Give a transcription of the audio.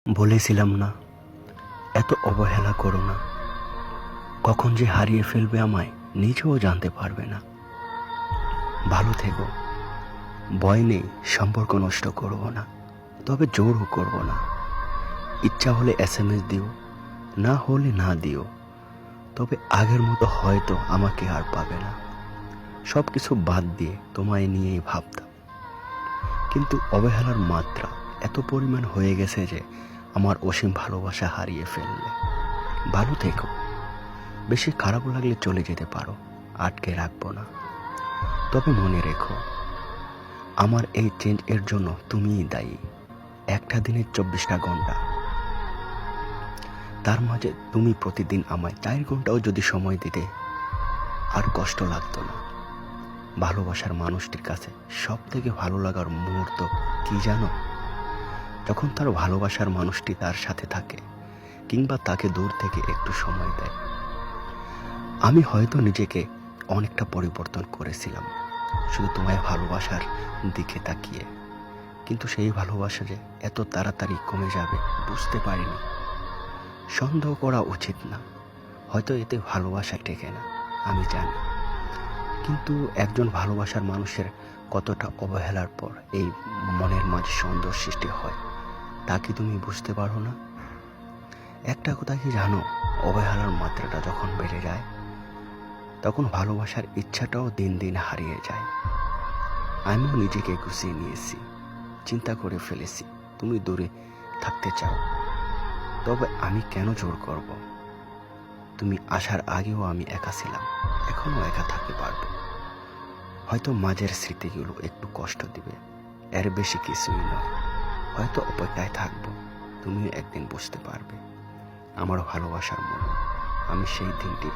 বলেছিলাম না, এত অবহেলা করো না। কখন যে হারিয়ে ফেলবে আমায় নিজেও জানতে পারবে না। ভালো থেকো, ভয় নেই, সম্পর্ক নষ্ট করবো না, তবে জোরও করব না। ইচ্ছা হলে SMS দিও, না হলে না দিও, তবে আগের মতো হয়তো আমাকে আর পাবে না। সব কিছু বাদ দিয়ে তোমায় নিয়েই ভাবতাম, কিন্তু অবহেলার মাত্রা এত পরিমাণ হয়ে গেছে যে আমার অসীম ভালোবাসা হারিয়ে ফেললে। ভালো থেকো, বেশি খারাপ লাগলে চলে যেতে পারো, আটকে রাখবো না। তবে মনে রেখো, আমার এই চেঞ্জ এর জন্য তুমিই দায়ী। একটা দিনের 24টা ঘন্টা, তার মাঝে তুমি প্রতিদিন আমায় 4 ঘন্টাও যদি সময় দিতে, আর কষ্ট লাগতো না। ভালোবাসার মানুষটির কাছে সব থেকে ভালো লাগার মুহূর্ত কি জানো? যখন তার ভালোবাসার মানুষটি তার সাথে থাকে, কিংবা তাকে দূর থেকে একটু সময় দেয়। আমি হয়তো নিজেকে অনেকটা পরিবর্তন করেছিলাম শুধু তোমায় ভালোবাসার দিকে তাকিয়ে, কিন্তু সেই ভালোবাসা যে এত তাড়াতাড়ি কমে যাবে বুঝতে পারিনি। সন্দেহ করা উচিত না, হয়তো এতে ভালোবাসা টেকে না, আমি জানি। কিন্তু একজন ভালোবাসার মানুষের কতটা অবহেলার পর এই মনের মাঝে সন্দেহ সৃষ্টি হয়, তা কি তুমি বুঝতে পারো না? একটা কথা কি জানো, অবহেলার মাত্রাটা যখন বেড়ে যায়, তখন ভালোবাসার ইচ্ছাটাও দিন দিন হারিয়ে যায়। আমিও নিজেকে গুছিয়ে নিয়েছি, চিন্তা করে ফেলেছি তুমি দূরে থাকতে চাও, তবে আমি কেন জোর করব? তুমি আসার আগেও আমি একা ছিলাম, এখনো একা থাকতে পারবো। হয়তো মাঝের স্মৃতিগুলো একটু কষ্ট দিবে, এর বেশি কিছুই নয়। হয়তো অপেক্ষায় থাকবো, তুমিও একদিন বুঝতে পারবে আমার ভালোবাসার মূল্য। আমি সেই দিনটির